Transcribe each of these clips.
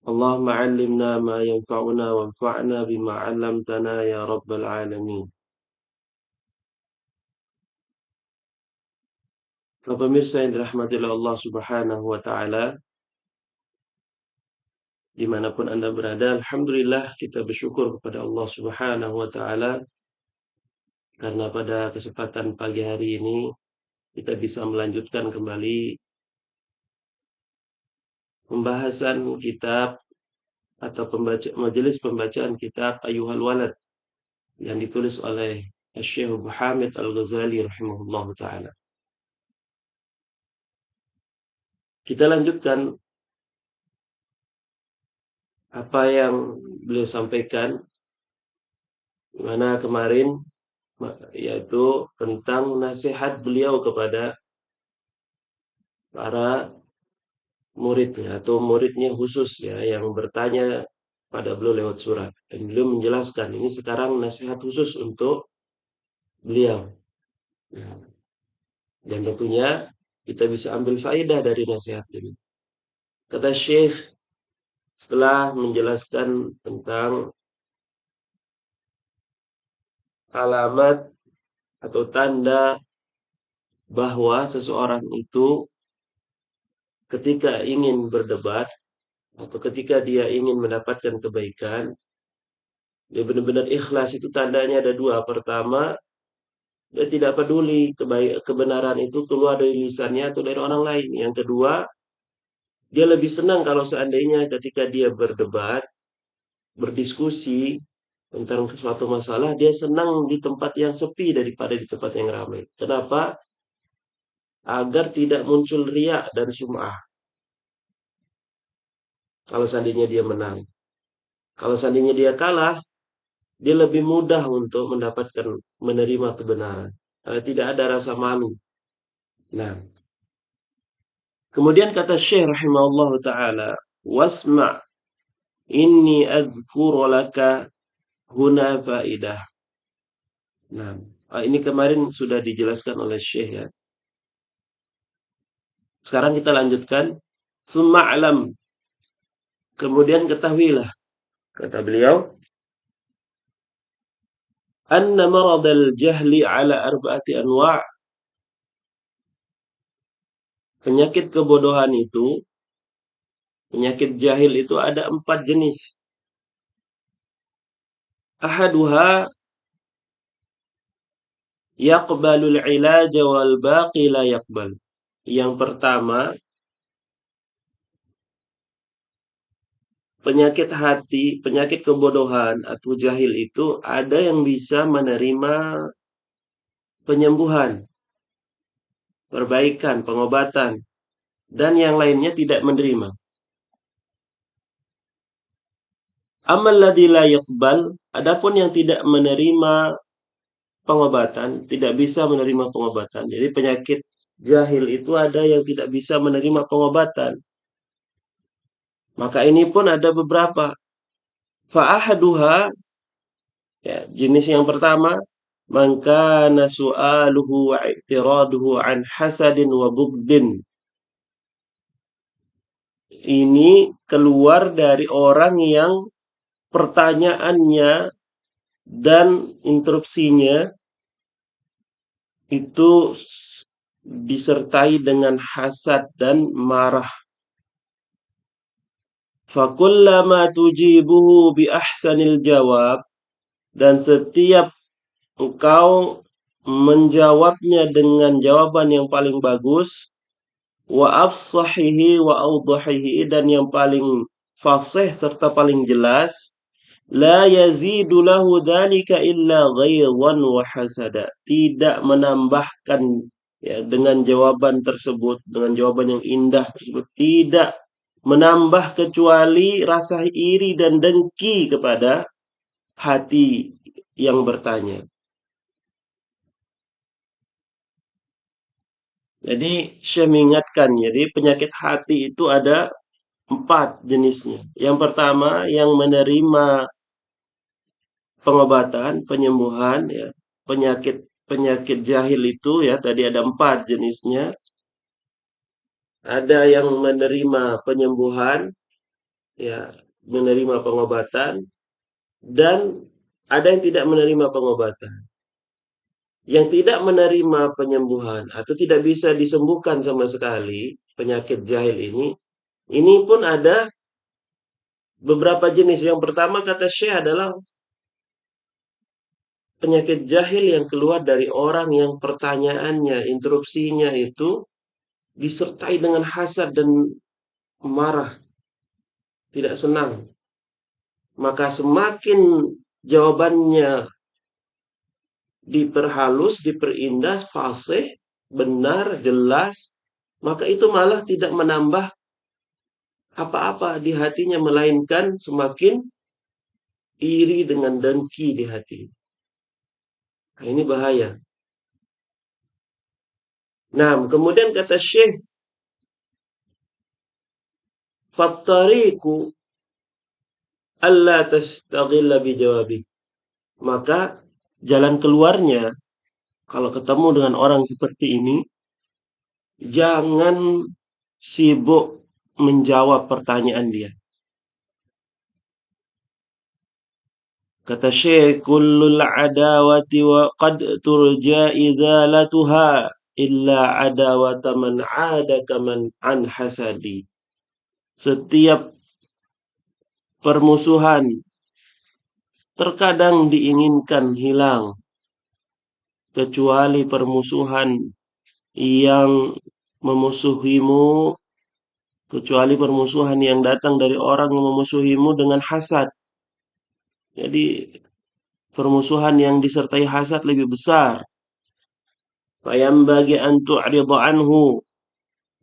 اللهم علمنا ما ينفعنا وانفعنا بما علمتنا يا رب العالمين. Pemirsa yang dirahmati oleh Allah Subhanahu wa taala, dimanapun Anda berada, alhamdulillah kita bersyukur kepada Allah Subhanahu wa taala karena pada kesempatan pagi hari ini kita bisa melanjutkan kembali pembahasan kitab atau majelis pembacaan kitab Ayyuhal Walad yang ditulis oleh Syekh Hamid Al-Ghazali rahimahullahu taala. Kita lanjutkan apa yang beliau sampaikan, mana kemarin, yaitu tentang nasihat beliau kepada para muridnya atau muridnya khusus ya yang bertanya pada beliau lewat surat. Dan beliau menjelaskan ini sekarang nasihat khusus untuk beliau. Nah, dan tentunya kita bisa ambil faedah dari nasihat ini. Kata Syekh setelah menjelaskan tentang alamat atau tanda bahwa seseorang itu ketika ingin berdebat atau ketika dia ingin mendapatkan kebaikan, dia benar-benar ikhlas, itu tandanya ada dua. Pertama, dia tidak peduli kebenaran itu keluar dari lisannya atau dari orang lain. Yang kedua, dia lebih senang kalau seandainya ketika dia berdebat, berdiskusi tentang suatu masalah, dia senang di tempat yang sepi daripada di tempat yang ramai. Kenapa? Agar tidak muncul riak dan sum'ah. Kalau seandainya dia menang. Kalau seandainya dia kalah, dia lebih mudah untuk mendapatkan menerima kebenaran. Tidak ada rasa malu. Nah, kemudian kata Syekh rahimahullah taala, "Wasma' inni adhkuru laka huna faidah." Nah, ini kemarin sudah dijelaskan oleh Syekh ya. Sekarang kita lanjutkan. Suma'lam. Kemudian ketahuilah, kata beliau, anna maradal jahli ala arba'ati anwa'. Penyakit kebodohan itu, penyakit jahil itu ada 4 jenis. Ahaduha yaqbalul ilaja wal baqi la yaqbal. Yang pertama, penyakit hati, penyakit kebodohan atau jahil itu ada yang bisa menerima penyembuhan, perbaikan, pengobatan, dan yang lainnya tidak menerima. Amal ladzi la yaqbal, adapun yang tidak menerima pengobatan, tidak bisa menerima pengobatan. Jadi penyakit jahil itu ada yang tidak bisa menerima pengobatan. Maka ini pun ada beberapa. Fa'ahaduha, ya, jenis yang pertama, maka nasu'aluhu wa i'tiraduhu an hasadin wa bugdin. Ini keluar dari orang yang pertanyaannya dan interupsinya itu disertai dengan hasad dan marah. Fakullama tujibuhu bi ahsanil jawab, dan setiap engkau menjawabnya dengan jawaban yang paling bagus, wa afsahihi wa awdahihi, dan yang paling fasih serta paling jelas, la yazidu lahu dzalika illa ghaidhan wa hasada. Tidak menambahkan ya dengan jawaban tersebut, dengan jawaban yang indah tersebut, tidak menambah kecuali rasa iri dan dengki kepada hati yang bertanya. Jadi saya mengingatkan, jadi penyakit hati itu ada 4 jenisnya. Yang pertama yang menerima pengobatan, penyembuhan ya. Penyakit jahil itu ya tadi ada 4 jenisnya. Ada yang menerima penyembuhan, ya menerima pengobatan, dan ada yang tidak menerima pengobatan. Yang tidak menerima penyembuhan atau tidak bisa disembuhkan sama sekali penyakit jahil ini pun ada beberapa jenis. Yang pertama kata Syekh adalah penyakit jahil yang keluar dari orang yang pertanyaannya, interupsinya itu disertai dengan hasad dan marah, tidak senang. Maka semakin jawabannya diperhalus, diperindah, fasih, benar, jelas, maka itu malah tidak menambah apa-apa di hatinya, melainkan semakin iri dengan dengki di hati. Nah, ini bahaya. Nah, kemudian kata Syekh, fattariku alla tastaghilla bijawabi. Maka jalan keluarnya kalau ketemu dengan orang seperti ini, jangan sibuk menjawab pertanyaan dia. Kata Syekh, kullul adawati wa qad turja idzalatuha illa adawata man adaka man an hasadi. Setiap permusuhan terkadang diinginkan hilang, kecuali permusuhan yang memusuhimu, kecuali permusuhan yang datang dari orang yang memusuhimu dengan hasad. Jadi permusuhan yang disertai hasad lebih besar. Fayambagi an tu'rida anhu.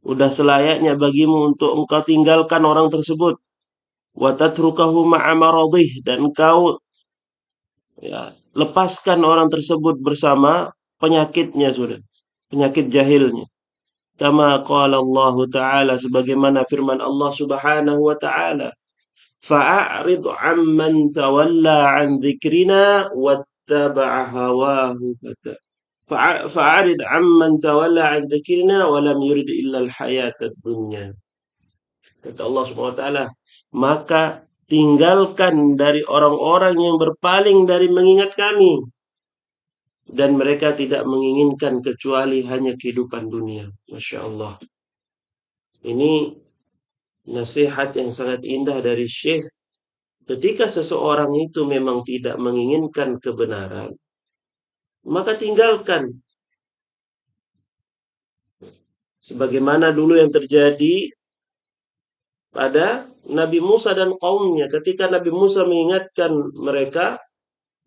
Udah selayaknya bagimu untuk engkau tinggalkan orang tersebut. Wa tatrukahu ma'a maradih. Dan engkau ya, lepaskan orang tersebut bersama penyakitnya sudah. Penyakit jahilnya. Kama qala Allah Ta'ala, sebagaimana firman Allah Subhanahu wa Ta'ala. Fa'arid amman tawalla an dzikrina wattaba'a hawahu fa'arid amman tawalla an dzikrina wa lam yurid illa al-hayatad dunya. Kata Allah Subhanahu wa taala, maka tinggalkan dari orang-orang yang berpaling dari mengingat kami, dan mereka tidak menginginkan kecuali hanya kehidupan dunia. Masya Allah. Ini nasihat yang sangat indah dari Syekh. Ketika seseorang itu memang tidak menginginkan kebenaran, maka tinggalkan. Sebagaimana dulu yang terjadi pada Nabi Musa dan kaumnya. Ketika Nabi Musa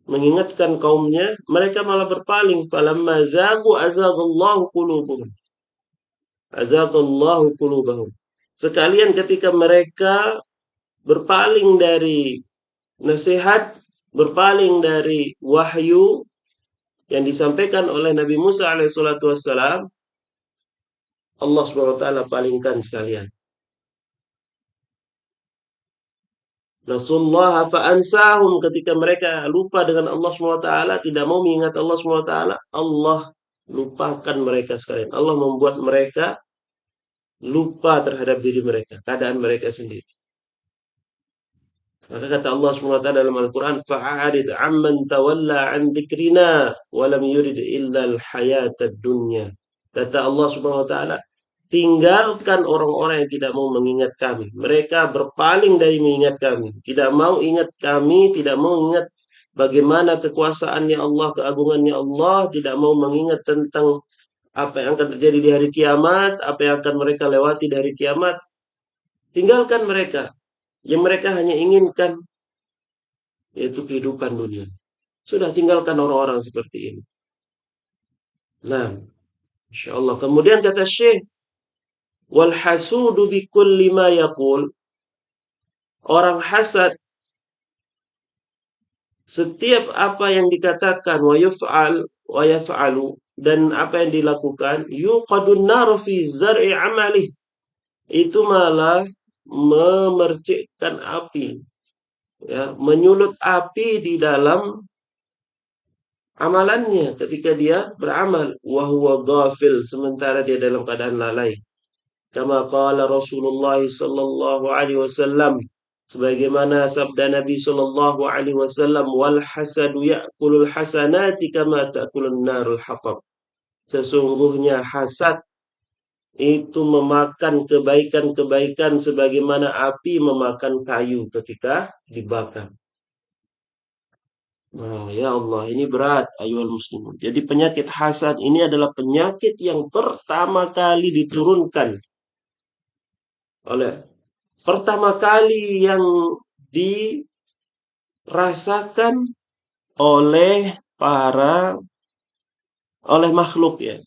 mengingatkan kaumnya, mereka malah berpaling. Falamma zagu azagallahu qulubahum. Azagallahu qulubahum. Sekalian ketika mereka berpaling dari nasihat, berpaling dari wahyu yang disampaikan oleh Nabi Musa alaihissalatu wassalam, Allah Subhanahu wa taala palingkan sekalian. Rasulullah fa'ansahum, ketika mereka lupa dengan Allah SWT, tidak mau mengingat Allah SWT, Allah lupakan mereka sekalian. Allah membuat mereka lupa terhadap diri mereka, keadaan mereka sendiri. Maka kata Allah SWT dalam Al-Quran, fa'arid amman tawalla an dzikrina wa lam yurid illa al-hayatad dunya. Kata Allah SWT, tinggalkan orang-orang yang tidak mau mengingat kami. Mereka berpaling dari mengingat kami. Tidak mau ingat kami, tidak mau ingat bagaimana kekuasaannya Allah, keagungannya Allah, tidak mau mengingat tentang apa yang akan terjadi di hari kiamat, apa yang akan mereka lewati di hari kiamat. Tinggalkan mereka. Yang mereka hanya inginkan yaitu kehidupan dunia. Sudah, tinggalkan orang-orang seperti ini. Nah, insya Allah. Kemudian kata Syekh, wal hasudu bi kulli ma yaqul. Orang hasad setiap apa yang dikatakan wa yaf'alu, dan apa yang dilakukan, yuqadun nar fi zar'i amalih, itu malah memercikkan api, ya, menyulut api di dalam amalannya ketika dia beramal, wa huwa ghafil, sementara dia dalam keadaan lalai. Kama qala Rasulullah sallallahu alaihi wasallam, Sebagaimana sabda Nabi Shallallahu Alaihi Wasallam, wal hasadu ya'kulul hasanati kama ta'kulun narul hatab. Sesungguhnya hasad itu memakan kebaikan-kebaikan sebagaimana api memakan kayu ketika dibakar. Nah, ya Allah, ini berat, ayuhal muslimun. Jadi penyakit hasad ini adalah penyakit yang pertama kali diturunkan oleh pertama kali yang dirasakan oleh oleh makhluk ya.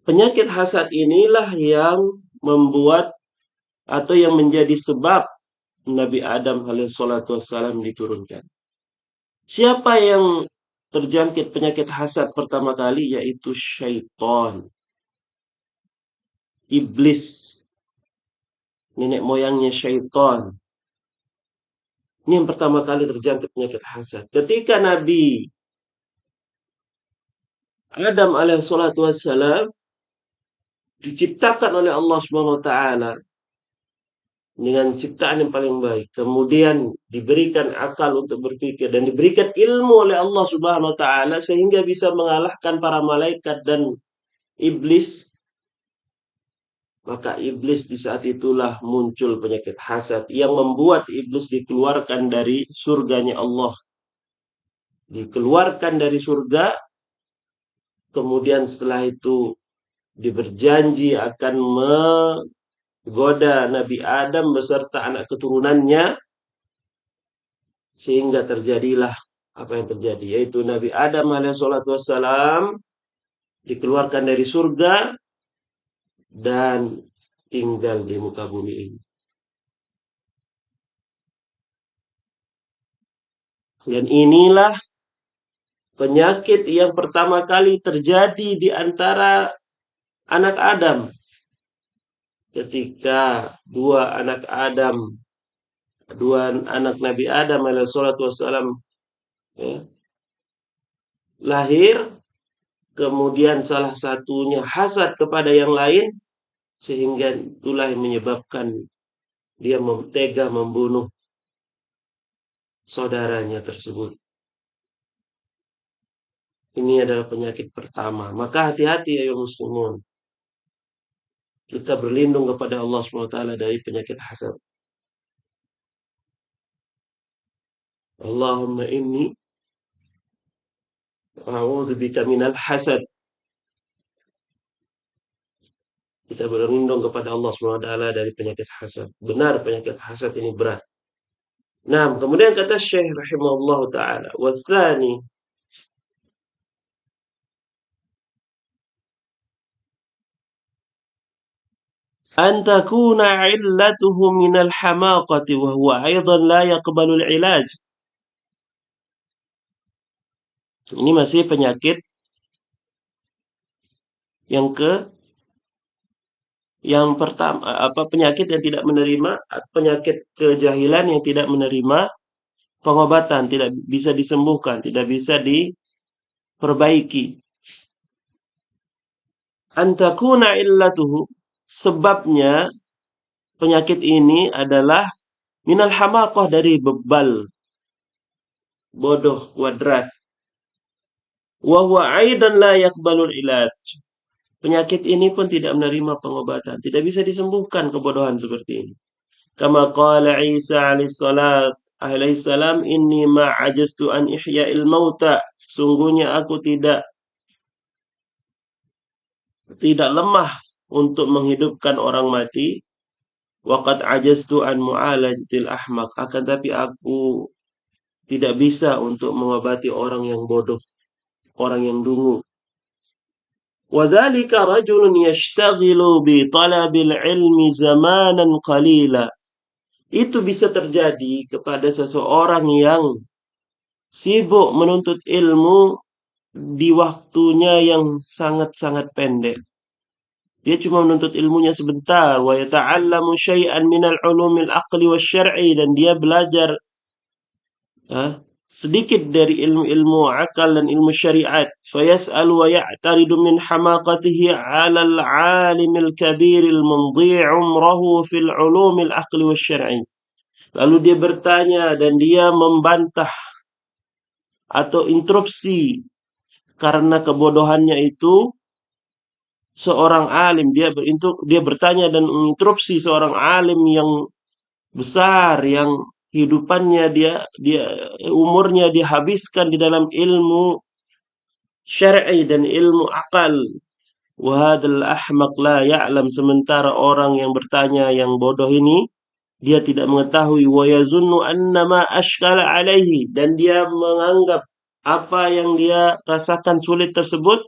Penyakit hasad inilah yang membuat atau yang menjadi sebab Nabi Adam alaihissalatu wassalam diturunkan. Siapa yang terjangkit penyakit hasad pertama kali? Yaitu syaitan. Iblis. Nenek moyangnya syaitan. Ini yang pertama kali terjangkit penyakit hasad. Ketika Nabi Adam alaihissalatu wassalam diciptakan oleh Allah Subhanahu wa taala dengan ciptaan yang paling baik, kemudian diberikan akal untuk berpikir dan diberikan ilmu oleh Allah Subhanahu wa taala sehingga bisa mengalahkan para malaikat dan iblis, maka iblis di saat itulah muncul penyakit hasad yang membuat iblis dikeluarkan dari surganya Allah. Dikeluarkan dari surga, kemudian setelah itu diberjanji akan menggoda Nabi Adam beserta anak keturunannya, sehingga terjadilah apa yang terjadi, yaitu Nabi Adam alaihissalatu wassalam dikeluarkan dari surga dan tinggal di muka bumi ini. Dan inilah penyakit yang pertama kali terjadi di antara anak Adam. Ketika dua anak Nabi Adam alaihissalatu wassalam ya, lahir, kemudian salah satunya hasad kepada yang lain, sehingga itulah yang menyebabkan dia tega membunuh saudaranya tersebut. Ini adalah penyakit pertama. Maka hati-hati ya muslimun. Kita berlindung kepada Allah SWT dari penyakit hasad. Allahumma inni a'udzubika minal hasad. Kita berlindung kepada Allah SWT dari penyakit hasad. Benar penyakit hasad ini berat. Nah, kemudian kata Syekh rahimahullah ta'ala, wasani, an takuna illatuhu minal hamaqati wa huwa aidan la yaqbalul ilaj. Ini masih penyakit yang pertama, penyakit yang tidak menerima, penyakit kejahilan yang tidak menerima pengobatan, tidak bisa disembuhkan, tidak bisa diperbaiki. Antakuna illatuhu, sebabnya penyakit ini adalah minal hamaqah, dari bebal, bodoh kuadrat. Wa huwa aidan la yaqbalul ilaj. Penyakit ini pun tidak menerima pengobatan, tidak bisa disembuhkan kebodohan seperti ini. Kama qala Isa alaihissalam, inni ma ajastu an ihya'il mauta. Sesungguhnya aku tidak lemah untuk menghidupkan orang mati. Waqad ajastu an mu'alajatil ahmaq. Akan tapi aku tidak bisa untuk mengobati orang yang bodoh, orang yang dungu. وَذَلِكَ رَجُلٌ يَشْتَغِلُ بِطَلَبِ الْعِلْمِ زَمَانًا قَلِيلًا. Itu bisa terjadi kepada seseorang yang sibuk menuntut ilmu di waktunya yang sangat-sangat pendek. Dia cuma menuntut ilmunya sebentar. وَيَتَعَلَّمُ شَيْئًا مِنَ الْعُلُومِ الْعَقْلِ وَالشَّرْعِ. Dan dia belajar sedikit dari ilmu-ilmu akal dan ilmu syariat. Fayas'al wa ya'taridu min hamaqatihi 'ala al-'alimil kabiril mundhi' umrahu fil 'ulumil aqli wasyar'i. Lalu dia bertanya dan dia membantah atau interupsi karena kebodohannya itu seorang alim. Dia bertanya dan menginterupsi seorang alim yang besar, yang hidupannya dia umurnya dihabiskan di dalam ilmu syar'i dan ilmu akal. Wahadal ahmaq la ya'lam, sementara orang yang bertanya yang bodoh ini dia tidak mengetahui. Wa yazunnu annama ashkala alaihi, dan dia menganggap apa yang dia rasakan sulit tersebut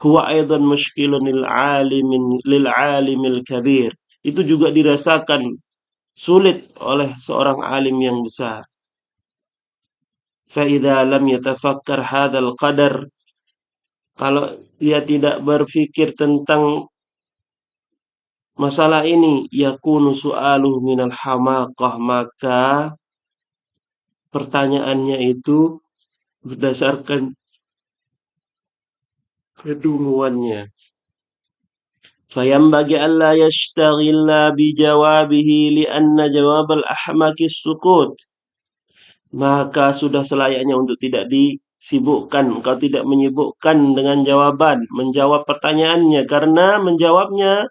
huwa aidan mushkilun lil alimil kabir. Itu juga dirasakan sulit oleh seorang alim yang besar. Fa idza lam yatafakkar hadzal qadar, kalau dia tidak berpikir tentang masalah ini, yakunu su'aluhu minal hamaqah, maka pertanyaannya itu berdasarkan kedunguannya. Fayambagi alla yashtaghilla bijawabihi li'anna jawabal ahmaqi sukut. Maka sudah selayaknya untuk tidak disibukkan, engkau tidak menyibukkan dengan menjawab pertanyaannya, karena menjawabnya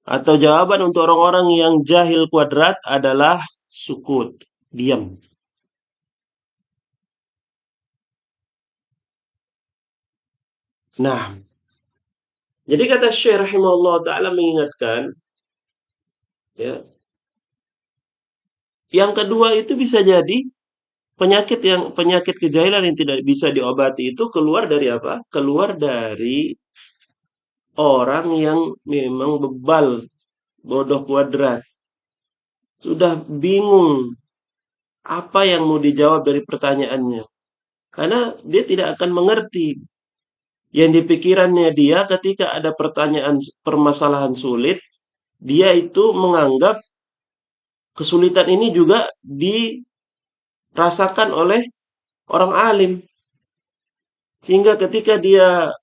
atau jawaban untuk orang-orang yang jahil kuadrat adalah sukut, diam. Nah, jadi kata Syekh rahimahullah ta'ala mengingatkan, ya, yang kedua itu bisa jadi penyakit kejahilan yang tidak bisa diobati itu keluar dari apa? Keluar dari orang yang memang bebal, bodoh kuadrat. Sudah bingung apa yang mau dijawab dari pertanyaannya. Karena dia tidak akan mengerti. Yang di pikirannya dia ketika ada permasalahan sulit, dia itu menganggap kesulitan ini juga dirasakan oleh orang alim. Sehingga ketika dia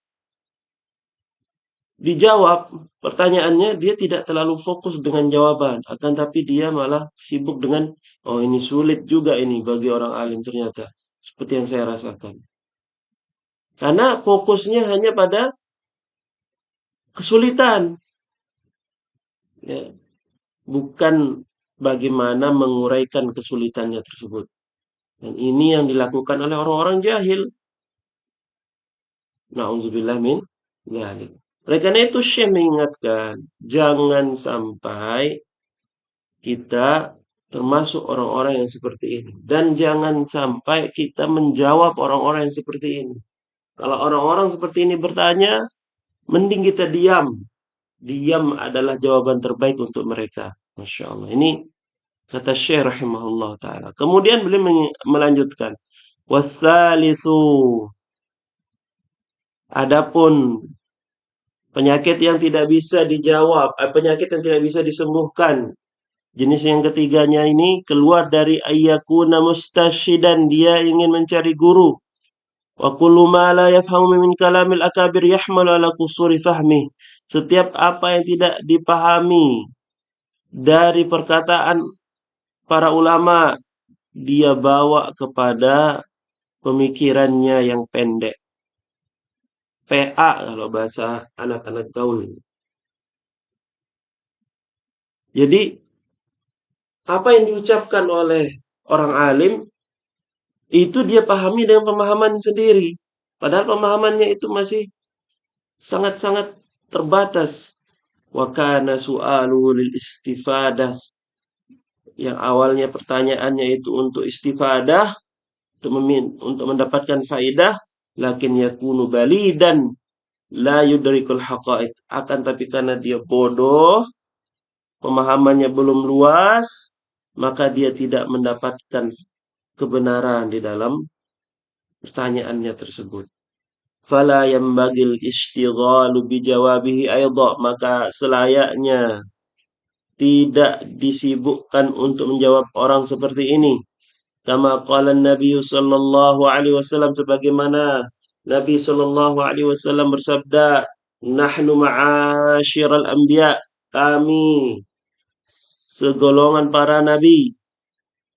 dijawab pertanyaannya, dia tidak terlalu fokus dengan jawaban. Akan tapi dia malah sibuk dengan, oh ini sulit juga ini bagi orang alim ternyata. Seperti yang saya rasakan. Karena fokusnya hanya pada kesulitan. Ya, bukan bagaimana menguraikan kesulitannya tersebut. Dan ini yang dilakukan oleh orang-orang jahil. Na'udzubillah min dzalik. Oleh karena itu Syekh mengingatkan, jangan sampai kita termasuk orang-orang yang seperti ini. Dan jangan sampai kita menjawab orang-orang yang seperti ini. Kalau orang-orang seperti ini bertanya, mending kita diam. Diam adalah jawaban terbaik untuk mereka. Masya Allah. Ini kata Syekh rahimahullah ta'ala. Kemudian beliau melanjutkan. Wassalisu. Adapun penyakit yang tidak bisa dijawab, penyakit yang tidak bisa disembuhkan. Jenis yang ketiganya ini keluar dari ayyakuna mustashidan, dia ingin mencari guru. Wa kullu ma la yafhamu min kalamil akabir yahmalu ala kusuri fahmi. Setiap apa yang tidak dipahami dari perkataan para ulama, dia bawa kepada pemikirannya yang pendek. PA kalau bahasa anak-anak gaul. Jadi apa yang diucapkan oleh orang alim itu dia pahami dengan pemahaman sendiri. Padahal pemahamannya itu masih sangat-sangat terbatas. Wa kana su'aluhu lil istifadah. Yang awalnya pertanyaannya itu untuk istifadah, untuk mendapatkan faidah, lakin yakunu balidan la yudrikul haqaiq. Akan tapi karena dia bodoh, pemahamannya belum luas, maka dia tidak mendapatkan kebenaran di dalam pertanyaannya tersebut. Fala yambagil istighalu bijawabihi aidha, maka selayaknya tidak disibukkan untuk menjawab orang seperti ini. Kama qala Nabi sallallahu alaihi wasallam, sebagaimana Nabi sallallahu alaihi wasallam bersabda, "Nahnu ma'asyiral anbiya," kami segolongan para nabi,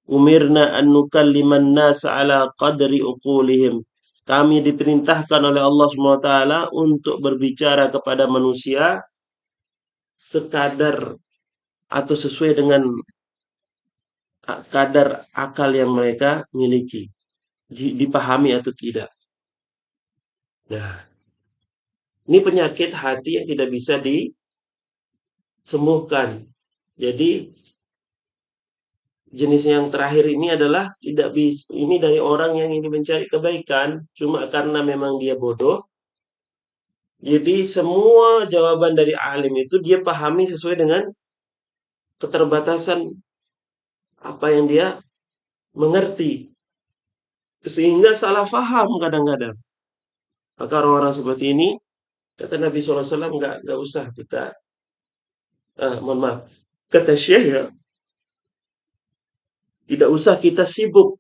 umirna an nukalliman nas ala qadri uqulihim. Kami diperintahkan oleh Allah SWT untuk berbicara kepada manusia sekadar atau sesuai dengan kadar akal yang mereka miliki, dipahami atau tidak. Nah, ini penyakit hati yang tidak bisa disembuhkan. Jadi jenis yang terakhir ini adalah tidak bisa, ini dari orang yang ingin mencari kebaikan, cuma karena memang dia bodoh. Jadi semua jawaban dari alim itu dia pahami sesuai dengan keterbatasan apa yang dia mengerti. Sehingga salah faham kadang-kadang. Maka orang-orang seperti ini, kata Nabi SAW, nggak usah kita, mohon maaf, kata Syekh ya, tidak usah kita sibuk,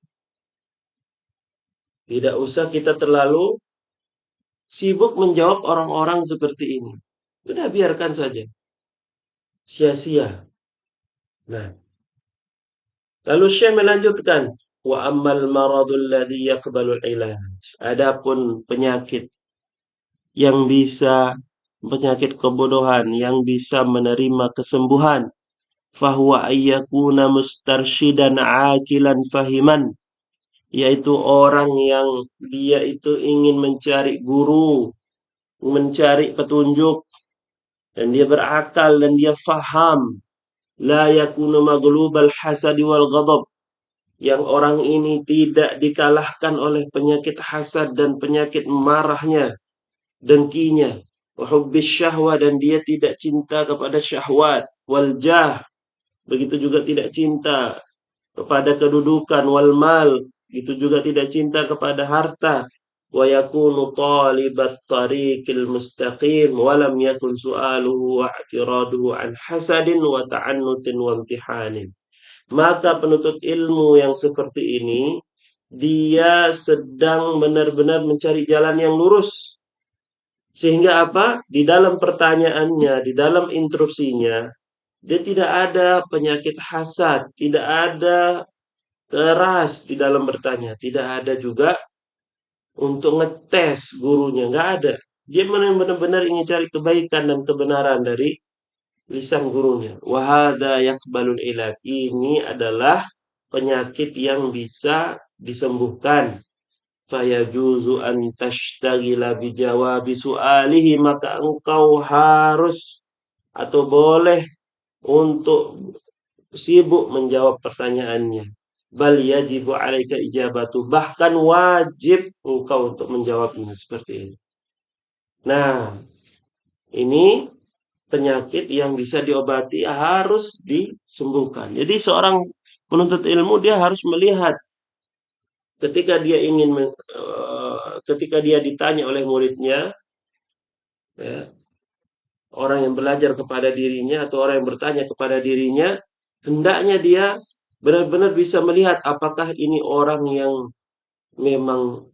tidak usah kita terlalu sibuk menjawab orang-orang seperti ini. Sudah biarkan saja, sia-sia. Nah, lalu Syekh melanjutkan, wa ammal maradul ladzi yaqbalul ilaj. Adapun penyakit kebodohan yang bisa menerima kesembuhan, fahuwa ayyakuna mustarsyidan akilan fahiman, yaitu orang yang dia itu ingin mencari guru, mencari petunjuk, dan dia berakal dan dia faham. La yakunu maghlubal hasadi wal ghadab, yang orang ini tidak dikalahkan oleh penyakit hasad dan penyakit marahnya, dengkinya, wa hubbis syahwa, dan dia tidak cinta kepada syahwat, wal jah, begitu juga tidak cinta kepada kedudukan, wal mal, itu juga tidak cinta kepada harta, wa yakunu talibat tariqil mustaqim wa lam yakun su'aluhu wa i'tiraduhu an hasadin wa ta'annutin wa imtihanin. Maka penuntut ilmu yang seperti ini, dia sedang benar-benar mencari jalan yang lurus. Sehingga apa? Di dalam pertanyaannya, di dalam instruksinya, dia tidak ada penyakit hasad, tidak ada keras di dalam bertanya, tidak ada juga untuk ngetes gurunya, nggak ada. Dia benar-benar ingin cari kebaikan dan kebenaran dari lisan gurunya. Wahada yakbalul ilaj. Ini adalah penyakit yang bisa disembuhkan. Fayajuzu an tashtagila bijawabi su'alihi, maka engkau harus atau boleh untuk sibuk menjawab pertanyaannya. Bal yajibu 'alaika ijabatu, bahkan wajib engkau untuk menjawabnya seperti ini. Nah, ini penyakit yang bisa diobati, harus disembuhkan. Jadi seorang penuntut ilmu dia harus melihat ketika dia ketika dia ditanya oleh muridnya, ya, orang yang belajar kepada dirinya atau orang yang bertanya kepada dirinya, hendaknya dia benar-benar bisa melihat apakah ini orang yang memang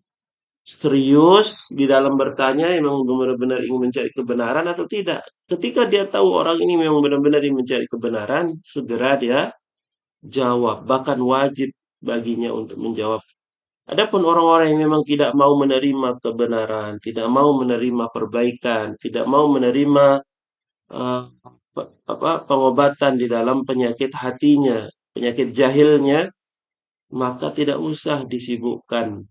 serius di dalam bertanya, memang benar-benar ingin mencari kebenaran atau tidak. Ketika dia tahu orang ini memang benar-benar ingin mencari kebenaran, segera dia jawab, bahkan wajib baginya untuk menjawab. Adapun orang-orang yang memang tidak mau menerima kebenaran, tidak mau menerima perbaikan, tidak mau menerima eh, pengobatan di dalam penyakit hatinya, penyakit jahilnya, maka tidak usah disibukkan.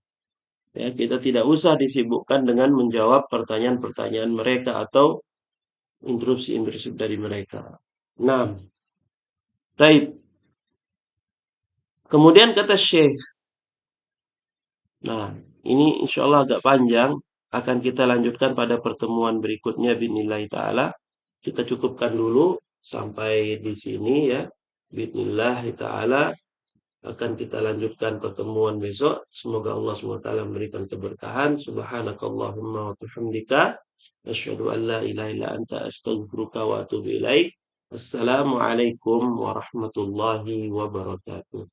Ya, kita tidak usah disibukkan dengan menjawab pertanyaan-pertanyaan mereka atau interupsi-interupsi dari mereka. Nah, baik. Kemudian kata Syekh, nah ini insya Allah agak panjang, akan kita lanjutkan pada pertemuan berikutnya bismillah taala. Kita cukupkan dulu sampai di sini ya. Bismillah taala, akan kita lanjutkan pertemuan besok. Semoga Allah SWT memberikan keberkahan. Subhanakallahumma wa bihamdika, asyhadu an la ilaha illa anta, astaghfiruka wa atubu ilaik. Assalamualaikum warahmatullahi wabarakatuh.